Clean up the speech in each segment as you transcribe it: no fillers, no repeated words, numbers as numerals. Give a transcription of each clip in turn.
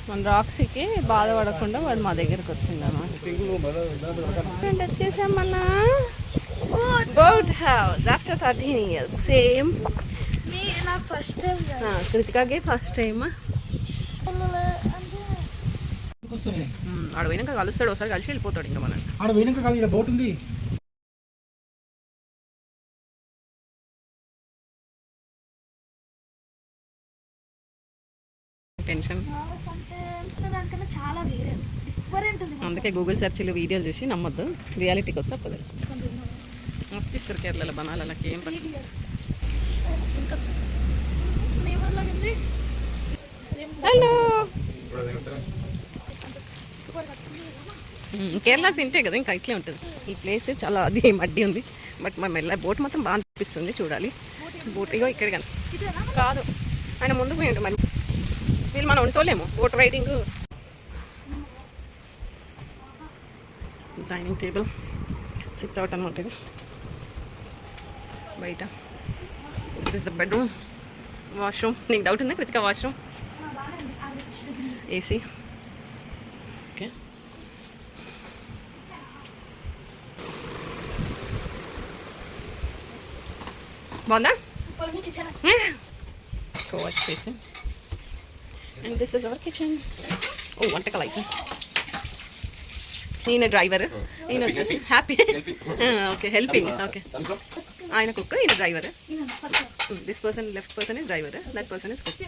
మన రాక్సీకి బాధపడకుండా వాడు మా దగ్గరకు వచ్చింది అన్నమాట. వచ్చేసాం మన boat house after 13 years. Same కృతికాకి ఫస్ట్ టైమ్. ఆడ పోయినాక కలుస్తాడు, ఒకసారి కలిసి వెళ్ళిపోతాడు. ఇంకా మనం ఆడ పోయినాక కాదు, ఇక్కడ బోట్ ఉంది. టెన్షన్. అందుకే గూగుల్ సెర్చ్లో వీడియోలు చూసి నమ్మద్దు, రియాలిటీకి వస్తే అప్పుడు తెలుసు. మస్తు ఇస్తారు కేరళలో బనాలకి. ఏం హలో, కేరళ ఇంతే కదా, ఇంకా ఇట్లే ఉంటుంది. ఈ ప్లేస్ చాలా అది మడ్డి ఉంది. బట్ మనం వెళ్ళే బోట్ మాత్రం బాగా అనిపిస్తుంది. చూడాలి బోట్. ఇగో ఇక్కడ కానీ కాదు, ఆయన ముందుకు పోయిండు. మరి వీళ్ళు మనం ఉంటోలేము boat riding. Dining table, sit out అనమాట. ఇది బయట. This is the bedroom. Washroom. నీకు డౌట్ ఉందా కృతిక? Washroom AC. ఓకే, బాగుందా? సో వాచ్ చేసి. And this is our kitchen. ఓ వంటకాలు అయితే. ఈయన డ్రైవర్, ఈయన వచ్చేసి హ్యాపీ. Okay, helping. ఓకే, ఆయన కుక్, ఈయన driver. This person, left person is driver, that person is cook.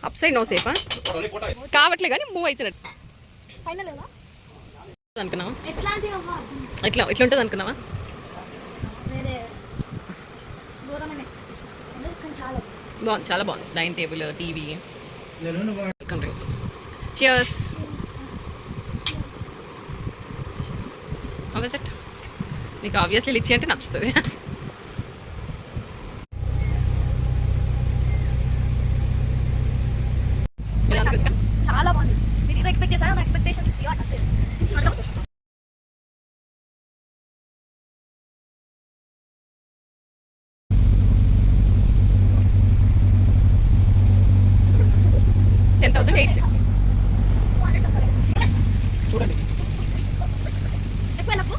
Up side no సేఫా కావట్లే కానీ మూవ్ అవుతున్నట్టు అనుకున్నావా? ఎట్లా ఉంటుంది అనుకున్నావా? బాగుంది, చాలా బాగుంది. Dining table, TV. Cheers. Set నీకు ఆబ్వియస్లీ లిచ్చి అంటే నచ్చుతుంది. చాలా బాగుంది. మీరు ఎక్స్పెక్ట్ చేశారా? నా ఎక్స్పెక్టేషన్స్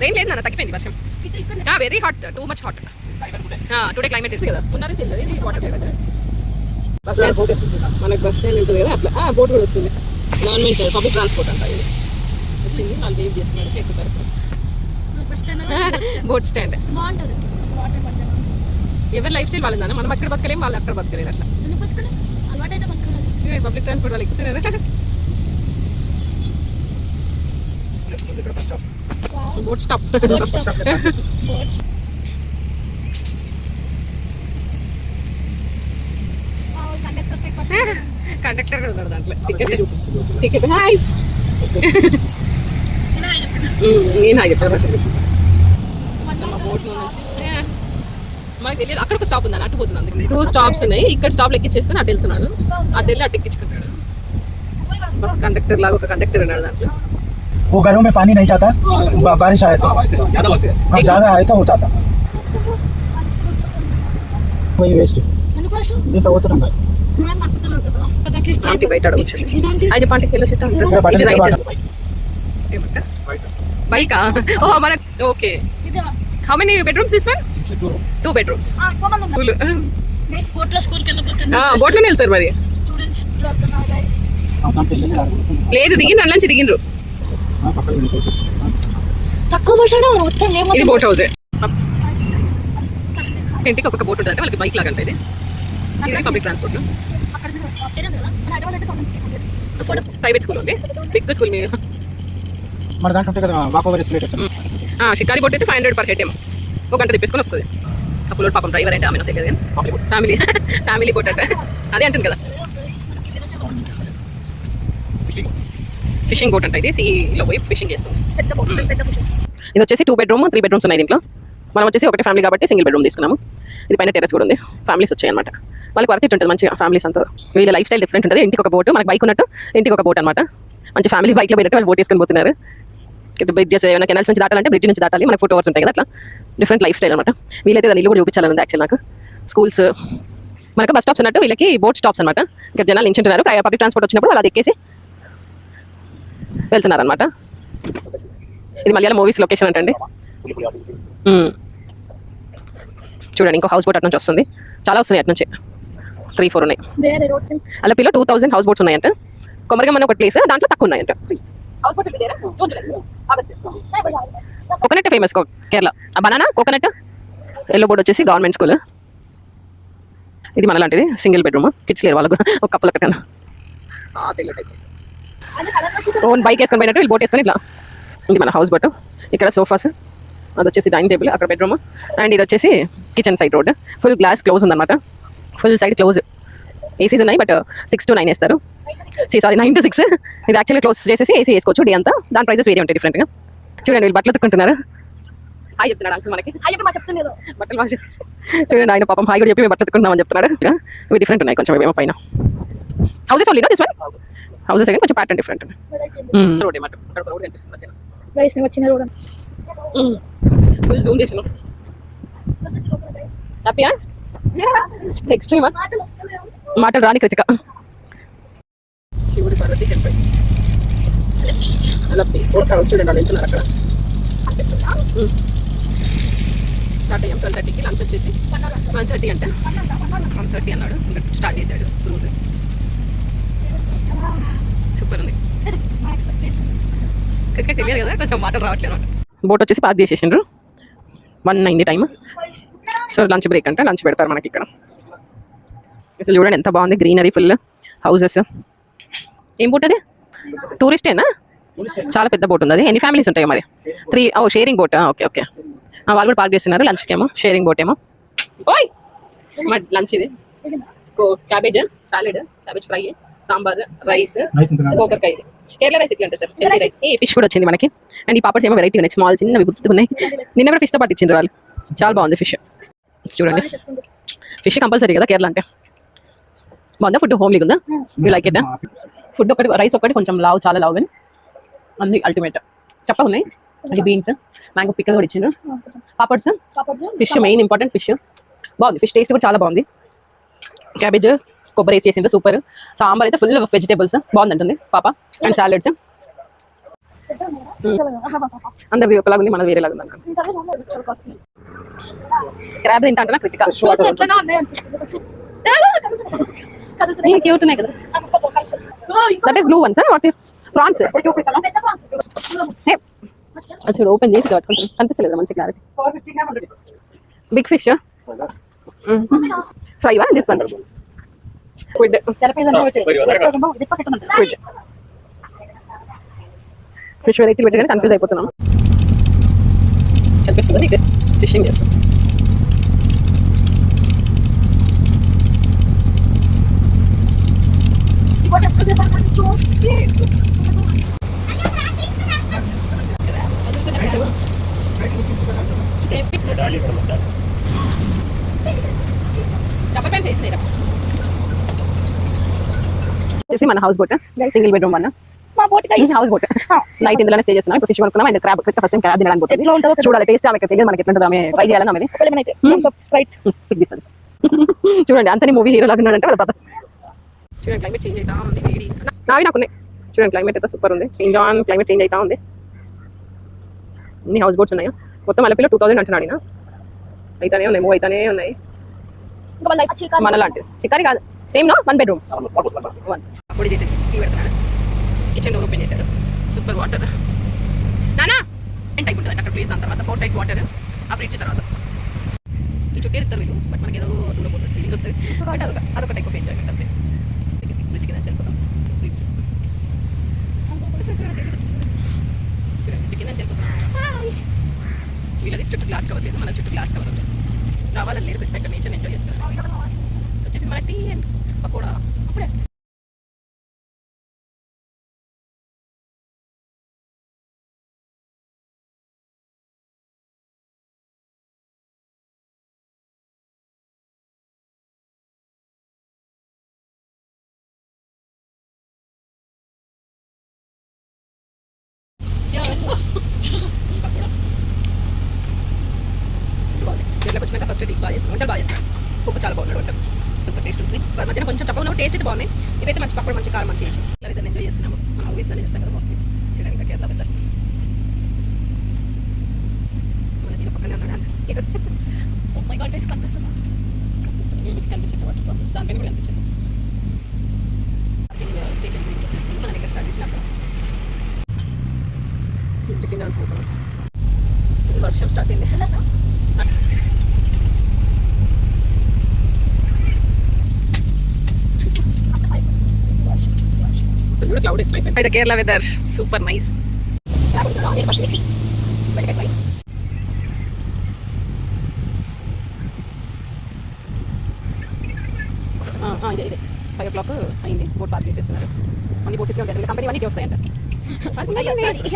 రెయిన్ లేదు నాన్న, తగ్గిపోయింది వర్షం. Very hot, too much hot. Today climate తెలుసు కదా. ఉన్నారా సెల్? ఇది వాటర్ లెవెల్. బస్ స్టాండ్ మనకు బస్ స్టాండ్ ఉంటుంది కదా, అట్లా బోట్ కూడా వస్తుంది. గవర్నమెంట్ పబ్లిక్ ట్రాన్స్పోర్ట్ అంట. ఇది వచ్చింది, వాళ్ళు వేవ్ చేస్తున్నారు, ఎక్కుతారు. బోట్ స్టాండ్ ఎవరి లైఫ్ స్టైల్ వాళ్ళది. మనం అక్కడ బతకలేము, వాళ్ళు అక్కడ బతకలేరు. అట్లా పబ్లిక్ ట్రాన్స్పోర్ట్ వాళ్ళు ఎక్కుతున్నారు. Boat stop. కండక్టర్ కూడా ఉన్నాడు దాంట్లో. Ticket hi. నేను హాయ్ చెప్పాను. మనకు తెలియదు అక్కడ ఒక స్టాప్ ఉందని అటు పోతున్నాను. 2 స్టాప్స్ ఉన్నాయి. ఇక్కడ స్టాప్ ఎక్కించేసుకుని అటు వెళ్తున్నాడు. అటు వెళ్ళి అటు ఎక్కించుకుంటాడు. బస్ కండక్టర్ లాగా ఒక కండక్టర్ ఉన్నాడు దాంట్లో. वो घरों में पानी नहीं जाता, बारिश आया तो ज़्यादा आया तो होता था वही वेस्ट. దీంట్లో పోతున్నాం ఆంటీ బయట అడగొచ్చు. అది పాంటికి వెళ్ళి బైకా. ఓ మన okay. How many bedrooms this one? 2 bedrooms. బోట్లోనే వెళ్తారు మరి. లేదు దిగిండ్రు, అందులోంచి దిగిండ్రు. ఇది బోట్ హౌస్. ఇంటికి ఒక బోట్ ఉంటుంది, వాళ్ళకి బైక్ లాగా ఉంటుంది. Public transport. ప్రైవేట్ స్కూల్ ఉంది, బిగ్ స్కూల్. మన దాంట్లో ఉంటుంది కదా walk over escalators. Shikari boat అయితే 500 per head ఏమో. ఒక గంట తిప్పేసుకొని వస్తుంది. అప్పుడు పాపం డ్రైవర్ అంటే ఆమె తెలియదు. ఫ్యామిలీ బోట్ అంటే అదే అంటుంది కదా. ఫిషింగ్ బోట్ అంటే ఇది సీలో పోయి ఫిషింగ్ చేస్తుంది. ఇది వచ్చేసి 2 bedroom 3 bedrooms ఉన్నాయి దీంట్లో. మనం వచ్చేసి ఒకటి ఫ్యామిలీ కాబట్టి సింగిల్ బెడ్రూమ్ తీసుకున్నాము. ఇది పైన టెరెస్ కూడా ఉంది. ఫ్యామిలీస్ వచ్చాయి అనమాట. వాళ్ళకి వర్త్ ఉంటుంది మంచిగా. ఫ్యామిలీస్ అంతా వీళ్ళ లైఫ్ స్టైల్ డిఫరెంట్ ఉంటుంది. ఇంటికి ఒక బోట్, మనకి బైక్ ఉన్నట్టు ఇంటికి ఒక బోట్ అనమాట. మంచి ఫ్యామిలీ బైక్లో పోయినట్టు వాళ్ళు బోట్ వేసుకొని పోతున్నారు. బ్రిడ్జెస్ ఏమైనా కెనాల్స్ నుంచి దాటాలంటే బ్రిడ్జ్ నుంచి దాటాలి. మనకు 4 hours ఉంటాయి కదా. అట్లా డిఫరెంట్ లైఫ్ స్టైల్ అనమాట. వీళ్ళైతే దాన్ని ఇల్లు కూడా చూపించాలని ఉంది యాక్చువల్ నాకు. స్కూల్స్ మనకు బస్ స్టాప్స్ అన్నట్టు వీళ్ళకి బోట్ స్టాప్స్ అనమాట. ఇక్కడ జనాలు నించుంటున్నారు. పబ్లిక్ ట్రాన్స్పోర్ట్ వచ్చినప్పుడు వాళ్ళు అది ఎక్కేసి వెళ్తున్నారు అనమాట. ఇది మలయాళం మూవీస్ లొకేషన్ అంటండి. చూడండి ఇంకో హౌస్ బోట్ అటు నుంచి వస్తుంది. చాలా వస్తున్నాయి అటు నుంచి 3-4 ఉన్నాయి. వేరే రోడ్స్ అల్లపిలో 2000 హౌస్ బోట్స్ ఉన్నాయంట. కొమరగం అనే ఒక ప్లేస్ దాంట్లో తక్కువ ఉన్నాయంట. Coconut famous Kerala. ఆ బనానా కోకోనట్. ఎల్లో బోర్డ్ వచ్చేసి గవర్నమెంట్ స్కూల్. ఇది మన లాంటిది సింగిల్ బెడ్రూమ్. కిడ్స్ లేరు వాళ్ళకు కూడా ఒక కప్పులు ఒకటేనా ఓన్ బైక్ వేసుకొని పోయినట్టు వీళ్ళు బోట్ వేసుకొని ఇట్లా. ఇది మన హౌస్ బోట్. ఇక్కడ సోఫాస్, అది వచ్చేసి డైనింగ్ టేబుల్, అక్కడ బెడ్రూమ్, అండ్ ఇది వచ్చేసి kitchen side road. Full glass close ఉందన్నమాట. Full side close. ఏసీస్ ఉన్నాయి బట్ 6 to 9 వేస్తారు. Sorry 9 to 6. ఇది యాక్చువల్లీ క్లోజ్ చేసేసి ఏసీ వేసుకోవచ్చు డే అంతా. దాని ప్రైజెస్ వేరే ఉంటాయి డిఫరెంట్గా. చూడండి వీళ్ళు బట్టలు తుక్కుంటున్నారు. హాయ్ చెప్తున్నాడు అంకుల్ మనకి. బట్టలు వాష్ చేసుకొచ్చి చూడండి ఆయన పాపం హాయ్ కూడా చెప్పి మేము బట్టలు తుక్కుంటున్నామని చెప్తున్నాడు. ఇవి డిఫరెంట్ ఉన్నాయి కొంచెం ఏమో పైన. Houses only this one houses కానీ కొంచెం ప్యాటర్న్ డిఫరెంట్. రోడ్ ఏమాట అక్కడ రోడ్ కనిపిస్తుంది. గైస్ మేము వచ్చిన రోడ్ ఫుల్ జూమ్ చేసాను. హ్యాపీయా? ఎక్స్ట్రీమా? మాటలు రాని కృతిక. శివుడి పార్వతి టెంపుల్. అలా చూడండి వాళ్ళు వెళ్తున్నారు అక్కడ. స్టార్ట్ అయ్యాం 12:30కి. లంచ్ వచ్చేసి 1:30 అంటే 1:30 అన్నాడు. ఇంకా స్టార్ట్ చేశాడు రోజు. సూపర్ ఉంది. క్రికెట్ తెలియదు కదా కొంచెం మాటలు రావట్లేదు అనమాట. బోట్ వచ్చేసి పార్క్ చేసేసిండ్రు. 1 అయింది టైం. సో లంచ్ బ్రేక్ అంటే లంచ్ పెడతారు మనకి ఇక్కడ. అసలు చూడండి ఎంత బాగుంది. Greenery full houses. ఏం బోట్ అది? టూరిస్టేనా? చాలా పెద్ద బోట్ ఉంది అది. ఎన్ని ఫ్యామిలీస్ ఉంటాయో మరి? 3. Sharing boat. Okay okay. వాళ్ళు కూడా పార్క్ చేస్తున్నారు లంచ్కి ఏమో. షేరింగ్ బోట్ ఏమో. ఓయ్ లంచ్ ఇది cabbage salad, cabbage fry, sambar, rice, గోకరకాయ. కేరళ రైస్ ఇట్లా అంటే సార్. ఏ ఫిష్ కూడా వచ్చింది మనకి. అండ్ ఈ పాపడ్స్ ఏమో వెరైటీ ఉన్నాయి. స్మాల్ చిన్నవి గుర్తుకున్నాయి. నిన్న కూడా ఫిష్తో పాటు ఇచ్చిండ్రు వాళ్ళు. చాలా బాగుంది ఫిష్. చూడండి ఫిష్ కంపల్సరీ కదా కేరళ అంటే. బాగుందా ఫుడ్? హోమ్లీగా ఉందా? You like it? ఫుడ్ ఒకటి రైస్ ఒకటి కొంచెం లావు, చాలా లావు, కానీ అన్ని అల్టిమేట్. చప్పగా ఉన్నాయి. అది బీన్స్, మ్యాంగో పిక్కలు కూడా ఇచ్చిండ్రు. Papads, fish main important. Fish బాగుంది. ఫిష్ టేస్ట్ కూడా చాలా బాగుంది. క్యాబేజ్ కొబ్బరి వేసి చేసింది సూపర్. సాంబార్ అయితే ఫుల్ వెజిటేబుల్స్ బాగుంది అంటుంది పాప. And salads. అందరి ఒకలాగా ఉంది, మన వేరేలాగా ఉంది. క్రాబ్ తింటా అంటున్నా కృతిక. క్యూట్ ఉన్నాయి కదా. That is blue ones. What prawns? చూడు ఓపెన్ చేసి కట్టుకుంటాను. కనిపిస్తలేదు మంచి clarity. Big fish fry one. This one squid. Squid fish variety పెట్టి కానీ కన్ఫ్యూజ్ అయిపోతున్నాం. కనిపిస్తుంది నీకు? ఫిషింగ్ చేస్తాం. మన హౌస్ బోట్ సింగిల్ బెడ్రూమ్ అన్న మా బోట్ హౌస్ బోట్. నైట్ ఇందులోనే స్టే చేస్తున్నాం. ఇప్పుడు ఫిష్ కొనుక్కున్నాం. And crab first time crab తినడానికి పోతుంది. చూడాలి టేస్ట్ ఆమె తెలియదు మనకి ఎట్లా ఉంటుంది. ఆమె ట్రై చేయాలని ఆమె చూడండి అంతని మూవీ హీరో లాగా ఉన్నాడంటే వాళ్ళ పద. చూడండి క్లైమేట్ చేంజ్ అవుతా ఉంది. నావి నాకున్నాయి. చూడండి క్లైమేట్ అయితే సూపర్ ఉంది. చేంజ్ ఆన్ క్లైమేట్ చేంజ్ అవుతా ఉంది. అన్ని హౌస్ బోట్స్ ఉన్నాయి. మొత్తం అల్లపిలో 2000 అంటున్నాడు. అయితేనే ఉన్నాయి, మూవ్ అయితేనే ఉన్నాయి. మన లాంటిది చికారి కాదు. Same no 1 bedroom. 1 పొడి చేసేసి టీ పెడుతున్నాడు. కిచెన్ డోర్ ఓపెన్ చేశాడు. Super water. నానా ఎంత టైప్ ఉంటుంది అక్కడ ప్లేస్. దాని తర్వాత 4 sides వాటర్. ఆ ఫ్రిడ్జ్ తర్వాత ఈ చుట్టే ఇస్తారు వీళ్ళు. బట్ మనకి ఏదో దూరపోతుంది ఫీలింగ్ వస్తుంది. బట్ అదొక టైప్ ఆఫ్ ఎంజాయ్మెంట్ అంతే. ఫ్రిడ్జ్ కింద వెళ్ళిపోతాం. ఫ్రిడ్జ్ ఫ్రిడ్జ్ కింద వెళ్ళిపోతాం. వీళ్ళది చుట్టూ గ్లాస్ కవర్ లేదు. మన చుట్టూ గ్లాస్ కవర్ ఉంది. రావాలని లేదు. ఇక్కడ నేచర్ ఎంజాయ్ చేస్తారు. వచ్చేసి మన టీ అండ్ పకోడా అప్పుడే. కేరళకి వచ్చినాక ఫస్ట్ టీ బాగా చేస్తాం. వంటలు బాగా చేస్తాం. కుక్క చాలా బాగున్నాడు వంట. కాదు మధ్యన కొంచెం తప్పకుండా టేస్ట్ అయితే బాగుంది. ఇవైతే మంచి పప్పుడు మంచి కారం మంచి చేసి ఇలా విధంగా ఎంజాయ్ చేస్తున్నాము. మనం ఊరిస్లోనే చేస్తాం కదా మోస్ట్లీ శ్రీలంక కేరళ వెదర్. మన దీని పక్కనే ఉన్నాడు అంతే. ఓ మై గాడ్ గైస్ కనిపిస్తుందా? కనిపించట్టు వాటర్ ప్రాబ్లమ్స్ దానిపైన కూడా కనిపించదు. స్టేషన్ తీసుకొచ్చేసి మన దగ్గర స్టార్ట్ చేసినప్పుడు కింద అనుకుంటున్నాం. వర్షం స్టార్ట్ అయింది. So you're clouded, right? By the Kerala weather, super nice. ఇదే 5 o'clock అయింది. బోట్ పార్క్ చేసేస్తున్నారు. అన్ని బోట్స్ ఇట్లా ఉంటాయి. కంపెనీ అన్నీ వస్తాయంట.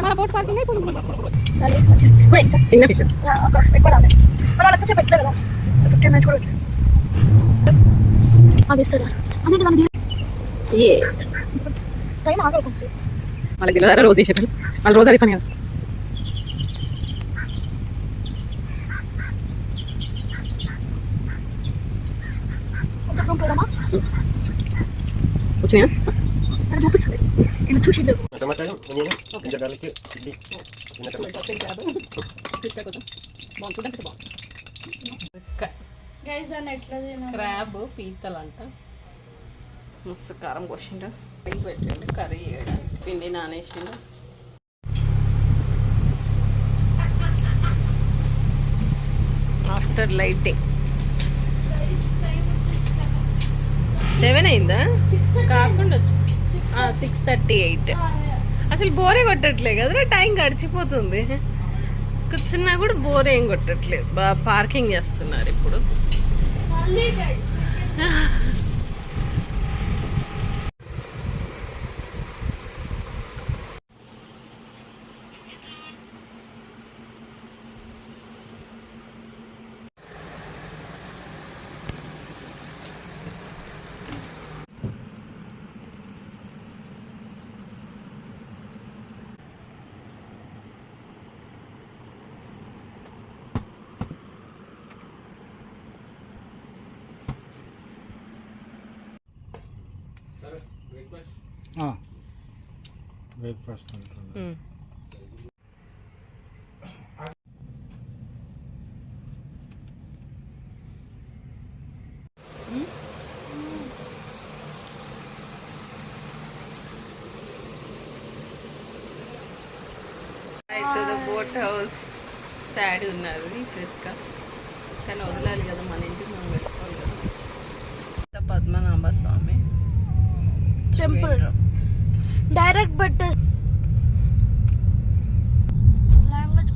మన బోట్ పార్కింగ్ అయిపోయింది. చిన్న ఫిషెస్ ఎక్కువ రాలేదు. మనం వాళ్ళకి పెట్టలేదు కదా 15 minutes కూడా అది ఇస్తారా అదే దాని ఏ టైం ఆగరు కొంచెం వాళ్ళకి తెలియదా రోజు చేసేటప్పుడు వాళ్ళు రోజు అది పని కదా. కొంచెం రూమ్ పోదామా వచ్చినాయా అది చూపిస్తుంది నేను చూసి క్రాబ్ పీతలు అంట మస్తు కారం కోసిండు పెట్టండి కర్రీ చేయడానికి పిండి నానేసిండు. ఆఫ్టర్ లైటింగ్ 7 అయిందా కాకుండా 6:38. అసలు బోరే కొట్టట్లే కదరా, టైం గడిచిపోతుంది. కూర్చున్నా కూడా బోర్ ఏం కొట్టట్లేదు. బాగా పార్కింగ్ చేస్తున్నారు ఇప్పుడు. బ్రేక్ఫాస్ట్ అంటున్నా. బోట్ హౌస్ సాడ్ ఉన్నారు ఈ కృతిక, కానీ వదలాలి కదా మన ఇంటికి మనం వెళ్ళిపోవాలి కదా. పద్మనాభ స్వామి టెంపుల్ డైరెక్ట్ బట్ లాంగ్వేజ్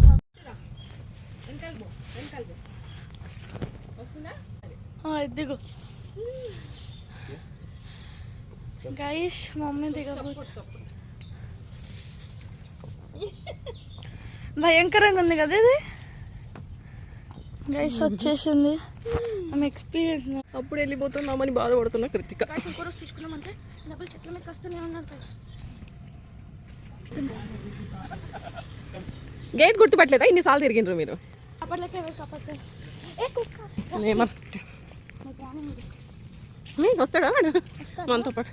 దిగు గైస్ మమ్మీ దిగబోతు భయంకరంగా ఉంది కదా ఇది. గైస్ వచ్చేసింది ఆమె ఎక్స్పీరియన్స్. అప్పుడు వెళ్ళిపోతున్నామని బాధపడుతున్నా కృతిక. తీసుకున్నామంటే డబ్బులు చెట్ల మీద కష్టమే ఉన్నారు. గేట్ గుర్తుపట్టలేదా? ఇన్నిసార్లు తిరిగిండ్రు మీరు. వస్తాడా వాడు మనతో పాటు?